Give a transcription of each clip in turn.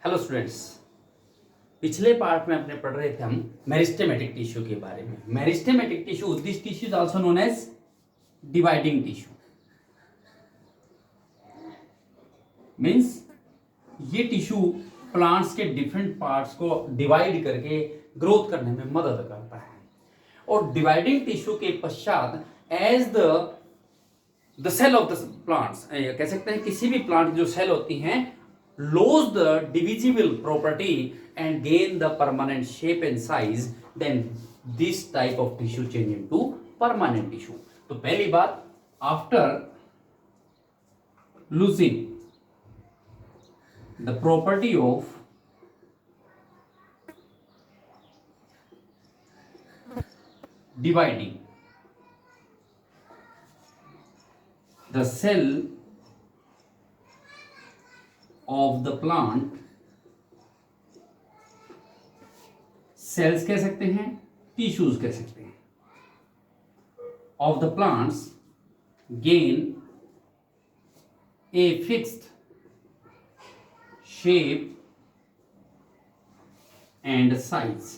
Hello students. पिछले part में अपने पढ़ रहे थे हम मेरिस्टेमेटिक टिश्यू के बारे में। Meristematic tissue, this tissue is also known as dividing tissue. Means ये टिश्यू प्लांट्स के डिफरेंट पार्ट्स को डिवाइड करके ग्रोथ करने में मदद करता है। और डिवाइडिंग टिश्यू के पश्चात as the cell of the plants, कह सकते हैं किसी भी प्लांट जो सेल होती हैं, lose the divisible property and gain the permanent shape and size, then this type of tissue change into permanent tissue. तो पहली बात, after losing the property of dividing, the cell of the plant, cells कह सकते हैं, tissues कह सकते हैं, of the plants gain a fixed shape and size.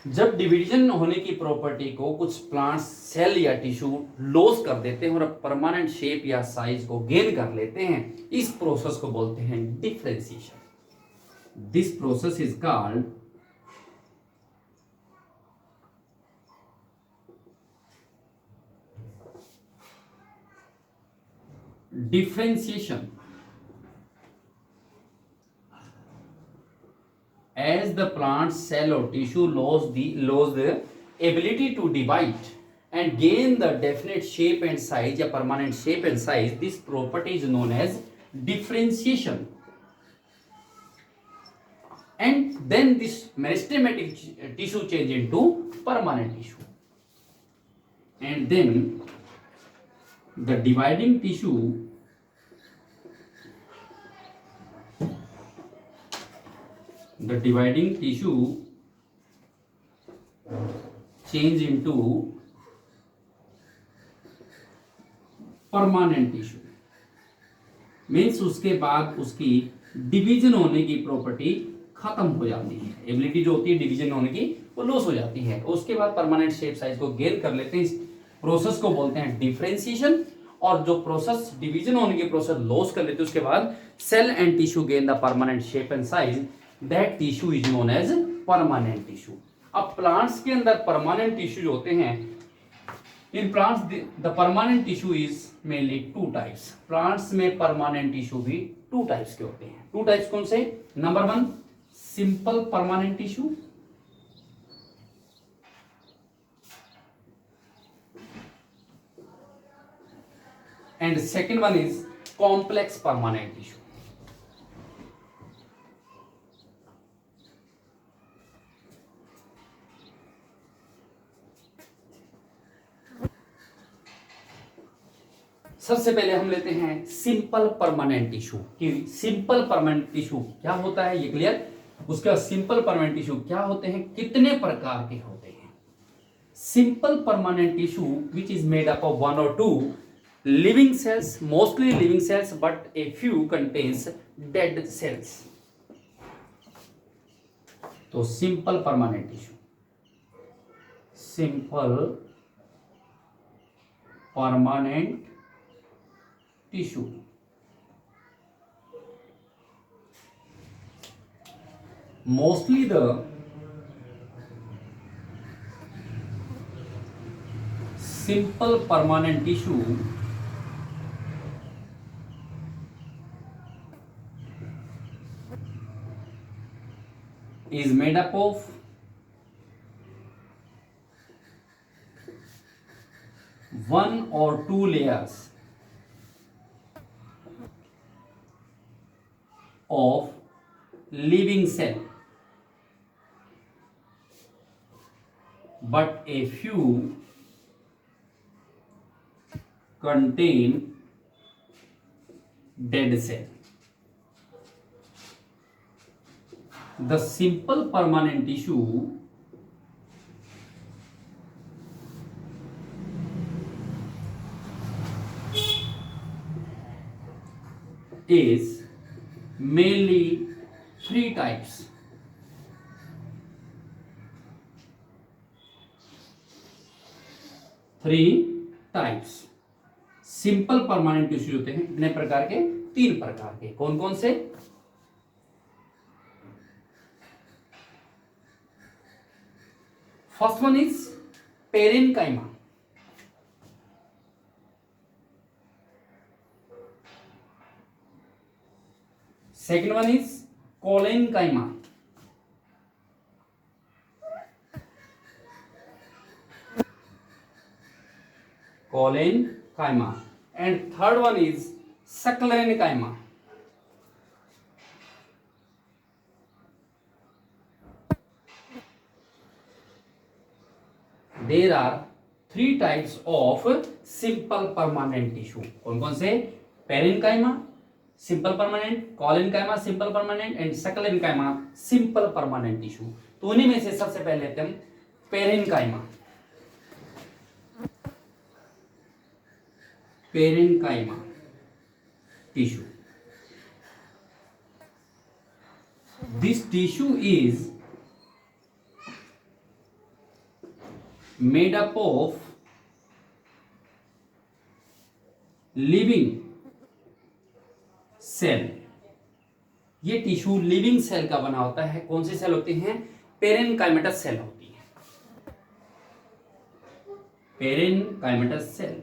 जब डिवीजन होने की प्रॉपर्टी को कुछ प्लांट्स सेल या टिश्यू लॉस कर देते हैं और परमानेंट शेप या साइज को गेन कर लेते हैं, इस प्रोसेस को बोलते हैं differentiation. This process is called differentiation. As the plant cell or tissue lose the ability to divide and gain the definite shape and size या permanent shape and size, this property is known as differentiation. And then this meristematic tissue change into permanent tissue. And then the dividing tissue change into permanent tissue. Means उसके बाद उसकी division होने की property खत्म हो जाती है, ability जो होती है डिवीजन होने की वो लॉस हो जाती है। उसके बाद परमानेंट शेप साइज को गेन कर लेते हैं। इस प्रोसेस को बोलते हैं डिफरेंशिएशन। और जो प्रोसेस डिवीजन होने की प्रोसेस लॉस कर लेते हैं, उसके बाद cell and tissue gain the permanent shape and size, that tissue is known as permanent tissue. अब प्लांट्स के अंदर परमानेंट टिश्यू जो होते हैं, in plants the permanent tissue is mainly two types. Plants में परमानेंट टिश्यू भी two types के होते हैं। टू टाइप्स कौन से? Number one, simple permanent tissue, and second one is complex permanent tissue. सबसे पहले हम लेते हैं सिंपल परमानेंट टिश्यू कि सिंपल परमानेंट टिश्यू क्या होता है, ये क्लियर। उसके बाद सिंपल परमानेंट टिश्यू क्या होते हैं, कितने प्रकार के होते हैं। Simple permanent tissue which is made up of one और two living cells, mostly living cells, but a few contains dead cells. तो simple permanent tissue, simple permanent tissue, mostly the simple permanent tissue is made up of one or two layers of living cell, but a few contain dead cell. The simple permanent tissue is mainly three types. Three types simple permanent tissue होते हैं कितने प्रकार के? तीन प्रकार के। कौन कौन से? First one is parenchyma, second one is collenchyma, collenchyma, and third one is sclerenchyma. There are three types of simple permanent tissue. कौन कौन से? Parenchyma simple permanent, collenchyma simple permanent, and sclerenchyma simple permanent tissue. तो उन्हीं में से सबसे पहले लेते हम parenchyma. Parenchyma tissue, this tissue is made up of living cell। ये टिश्यू लिविंग सेल का बना होता है। कौन सी सेल होती हैं? पेरेन्काइमेटस सेल होती है। पेरेन्काइमेटस cell.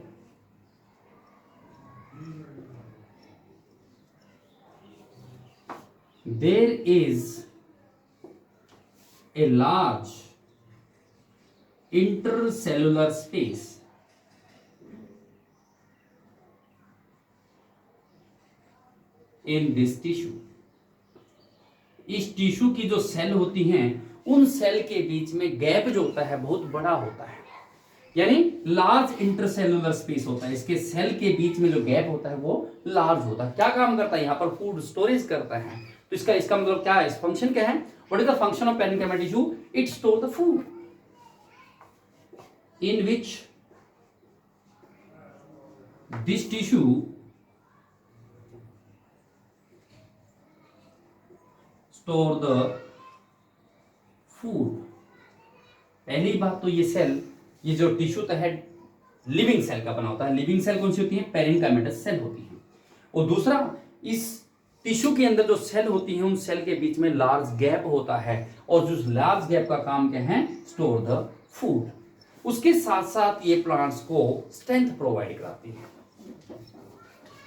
There is a large intercellular space in this tissue। इस टिश्यू की जो सेल होती हैं उन सेल के बीच में गैप जो होता है बहुत बड़ा होता है, यानी लार्ज इंटरसेलुलर स्पेस होता है। इसके सेल के बीच में जो गैप होता है वो लार्ज होता है। क्या काम करता है? यहाँ पर फूड स्टोरेज करता है। तो इसका मतलब क्या है? फंक्शन क्या है? What is the function of parenchyma tissue? It store the food in which this tissue store the food। पहली बात तो ये सेल, ये जो टिश्यू तो है लिविंग सेल का बना होता है। लिविंग सेल कौन सी होती है? पेरेन्काइमेटस सेल होती है। और दूसरा, इस टिश्यू के अंदर जो सेल होती है उन सेल के बीच में लार्ज गैप होता है, और जो लार्ज गैप का काम क्या है? Store the food. उसके साथ साथ ये प्लांट्स को स्ट्रेंथ प्रोवाइड कराती है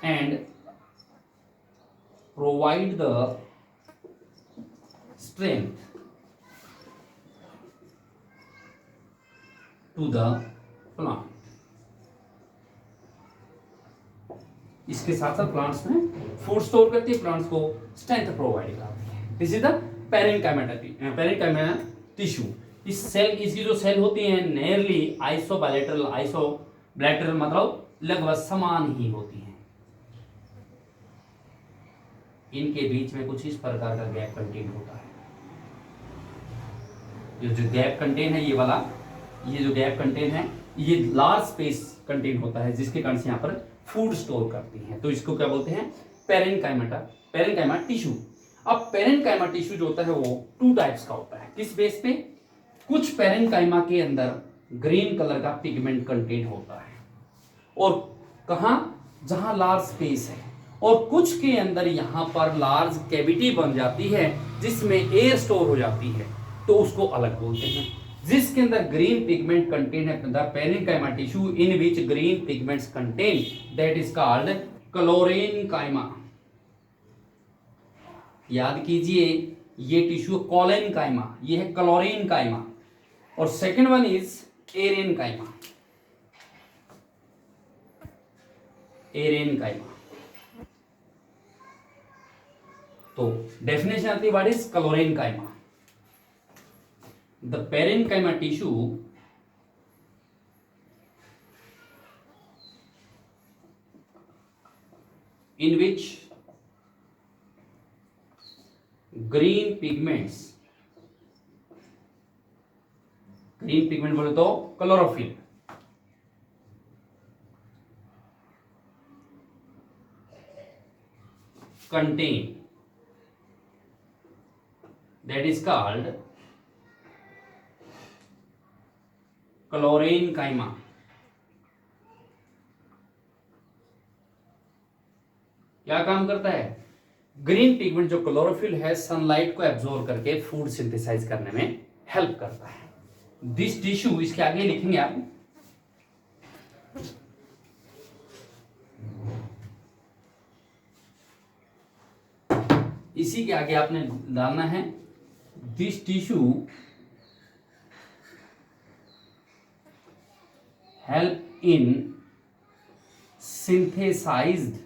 and provide the strength to the plant. इसके साथ साथ प्लांट्स में फूड स्टोर करती है, प्लांट्स को स्ट्रेंथ प्रोवाइड कराती है। This is the parenchyma tissue. इस सेल, इसकी जो सेल होती है नियरली आइसोबैलेटरल मतलब लगभग समान ही होती हैं। इनके बीच में कुछ इस प्रकार का गैप कंटेन होता है। ये जो गैप कंटेन है, ये वाला, ये जो गैप कंटेन है, ये लार्ज स्पेस कंटेन होता है, जिसके कारण से यहाँ पर फूड स्टोर करती है। तो इसको क्या बोलते हैं? Parenchyma tissue. अब पेरेन्काइमा टिश्यू जो होता है वो टू टाइप्स का होता है। किस बेस पे? कुछ पेरेन्काइमा के अंदर ग्रीन कलर का पिगमेंट कंटेंट होता है, और कहां? जहां लार्ज स्पेस है। और कुछ के अंदर यहां पर लार्ज कैविटी बन जाती है जिसमें एयर स्टोर हो जाती है, तो उसको अलग बोलते हैं। जिसके अंदर ग्रीन पिगमेंट कंटेन है, the parenchyma tissue in which green pigments contain, that is called क्लोरेन्काइमा। याद कीजिए, ये टिश्यू कोलेन्काइमा, ये है क्लोरेन्काइमा, और सेकेंड वन इज एरेन्काइमा। एरेन्काइमा। तो डेफिनेशन आती है, what is क्लोरेन्काइमा? The parenchyma tissue in which green pigments, green pigment बोले तो chlorophyll, contain that is called chlorenchyma. क्या काम करता है? ग्रीन पिगमेंट जो क्लोरोफिल है सनलाइट को एब्जॉर्ब करके फूड सिंथेसाइज करने में हेल्प करता है। दिस टिश्यू, इसके आगे लिखेंगे आप, इसी के आगे आपने डालना है this tissue help in synthesized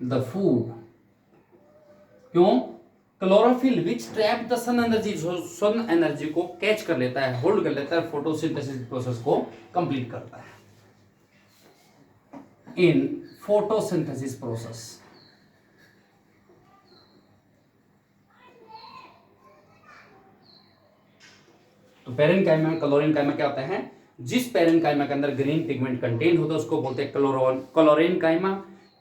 the food. क्यों? Chlorophyll which trap the sun energy, sun energy को कैच कर लेता है, होल्ड कर लेता है, फोटोसिंथेसिस प्रोसेस को कंप्लीट करता है इन फोटोसिंथेसिस प्रोसेस। तो पेरेन्काइमा क्लोरेनकाइमा क्या होता है? जिस पेरेन्काइमा के अंदर ग्रीन पिगमेंट कंटेन होता है उसको बोलते हैं क्लोरेनकाइमा।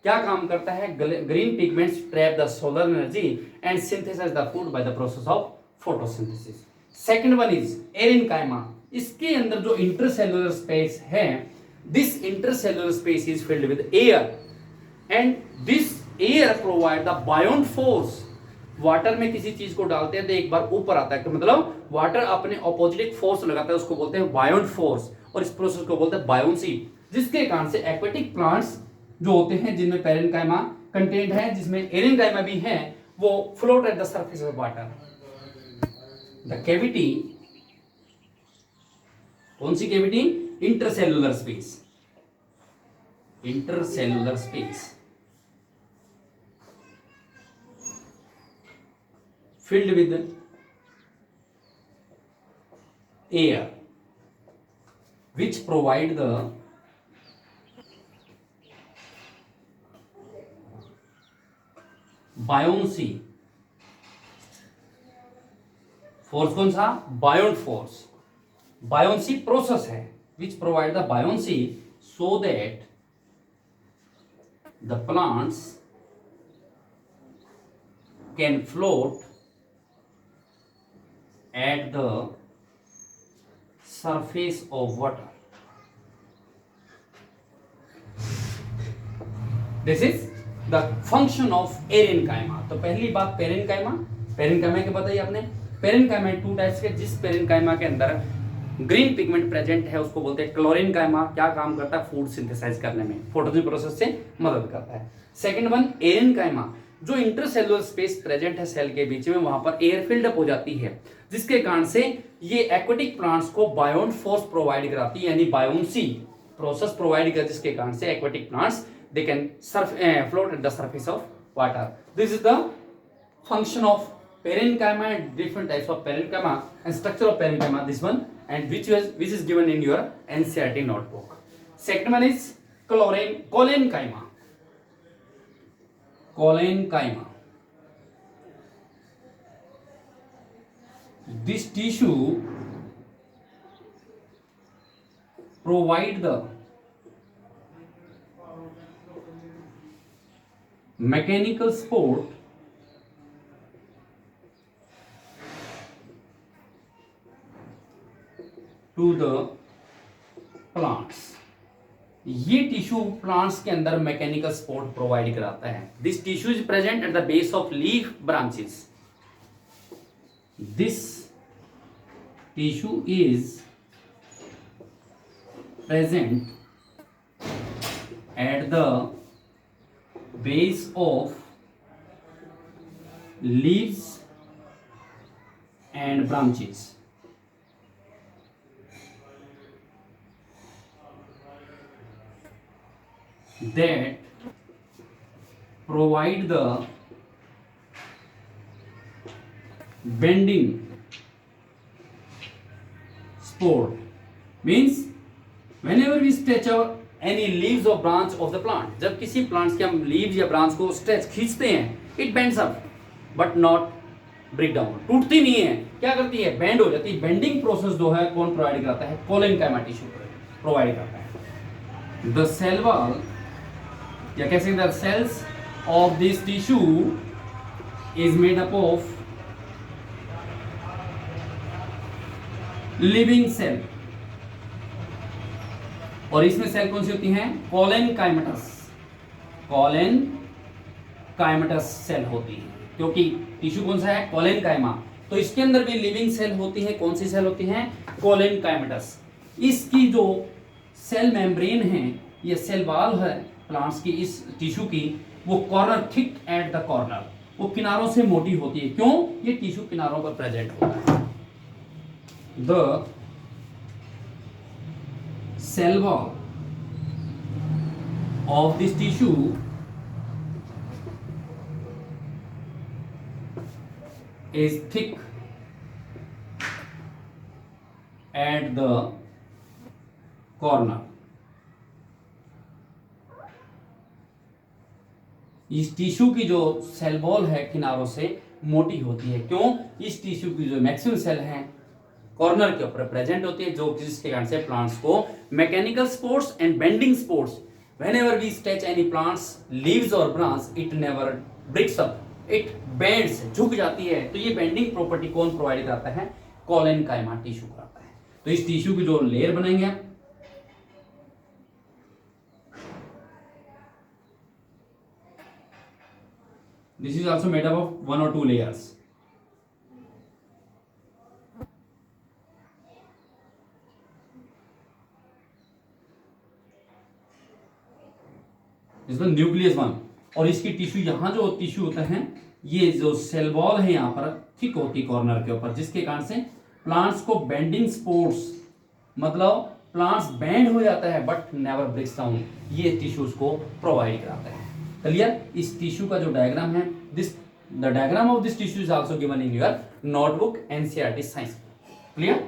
क्या काम करता है? Green pigments trap the solar energy and synthesize the food by the process of photosynthesis. Second one is aerenchyma. इसके अंदर जो इंटरसेलुलर स्पेस है, this intercellular space is filled with air and this air provide the buoyant force. Water में किसी चीज को डालते हैं तो एक बार ऊपर आता है, मतलब वाटर अपने ऑपोजिट फोर्स लगाता है, उसको बोलते हैं बायोन्ट फोर्स, और इस प्रोसेस को बोलते हैं बायोन्सी, जिसके कारण से एक्वेटिक प्लांट्स जो होते हैं जिनमें पेरेन्काइमा कंटेंट है, जिसमें एरिनकाइमा भी है, वो float at the surface of water. The cavity, कौन सी कैविटी? Intercellular space, intercellular space filled with air which provide the buoyancy force. कौन सा? Buoyant force. buoyancy प्रोसेस है which provide the buoyancy so that the plants can float at the surface of water. This is the function of parenchyma। तो पहली बात parenchyma, parenchyma के बताइए आपने। Parenchyma to types के, जिस पेरेन्काइमा के अंदर ग्रीन पिगमेंट प्रेजेंट है उसको बोलते हैं क्लोरेनकाइमा। क्या काम करता है? फूड सिंथेसाइज करने में, फोटोसिंथेसिस प्रोसेस से मदद करता है। सेकंड वन एरेनकाइमा, जो इंटरसेलुलर स्पेस प्रेजेंट है सेल के बीच में, वहां पर एयर फिल्ड अप हो जाती है, जिसके कारण से ये एक्वेटिक प्लांट्स को बायोन्ट फोर्स प्रोवाइड कराती है, यानी बायोन्सी प्रोसेस प्रोवाइड कर, जिसके कारण से aquatic plants they can float at the surface of water. This is the function of parenchyma and different types of parenchyma and structure of parenchyma, this one and which is given in your NCERT notebook. Second one is collenchyma. Collenchyma, this tissue provide the mechanical support to the plants। ये tissue plants के अंदर mechanical support provide कराता है। This tissue is present at the base of leaf branches. This tissue is present at the base of leaves and branches. that provide the bending support, means whenever we stretch our any leaves or branch of the plant, जब किसी plants के हम leaves या branch को stretch खींचते हैं, it bends up but not break down, टूटती नहीं है, क्या करती है? bend हो जाती है। bending process जो है कौन प्रोवाइड करता है? कोलेनकाइमा टिश्यू प्रोवाइड करता है। the cell wall, या कैसे the cells of this tissue is made up of living cell, और इसमें सेल कौन सी होती हैं? कोलेनकाइमेटस, कोलेनकाइमेटस सेल होती है, क्योंकि टिश्यू कौन सा है? कोलेनकाइमा। तो इसके अंदर भी लिविंग सेल होती है। कौन सी सेल होती हैं? कोलेनकाइमेटस। इसकी जो सेल मेम्ब्रेन है, ये सेल वॉल है प्लांट्स की, इस टिश्यू की, वो corner thick at the corner, वो किनारों से मोटी होती है। क्यों? ये टिश्यू किनारों पर प्रेजेंट होता है। The cell wall of this tissue is thick at the corner। इस टिश्यू की जो सेल वॉल है किनारों से मोटी होती है। क्यों? इस टिश्यू की जो मैक्सिमम सेल हैं कॉर्नर के ऊपर प्रेजेंट होती है, जो जिसके कारण से प्लांट्स को mechanical sports and bending sports, whenever we touch any plants leaves or branch, it never breaks up, it bends, झुक जाती है। तो ये बेंडिंग प्रॉपर्टी कौन प्रोवाइड करता है? कोलेनकाइमा टिश्यू करता है। तो इस टिश्यू की जो लेयर बनाएंगे आप, this is also made up of 1 or 2 layers। इसमें न्यूक्लियस वन, और इसकी टिश्यू, यहाँ जो टिश्यू होता है, ये जो सेल वॉल है यहाँ पर थिक होती कॉर्नर के ऊपर, जिसके कारण से प्लांट्स को बेंडिंग स्पोर्ट्स, मतलब प्लांट्स बेंड हो जाता है बट नेवर ब्रेक्स डाउन, ये टिश्यूज को प्रोवाइड कराता है। क्लियर? इस टिश्यू का जो डायग्राम है, this the diagram of this tissue is also given in your notebook NCERT science. Clear?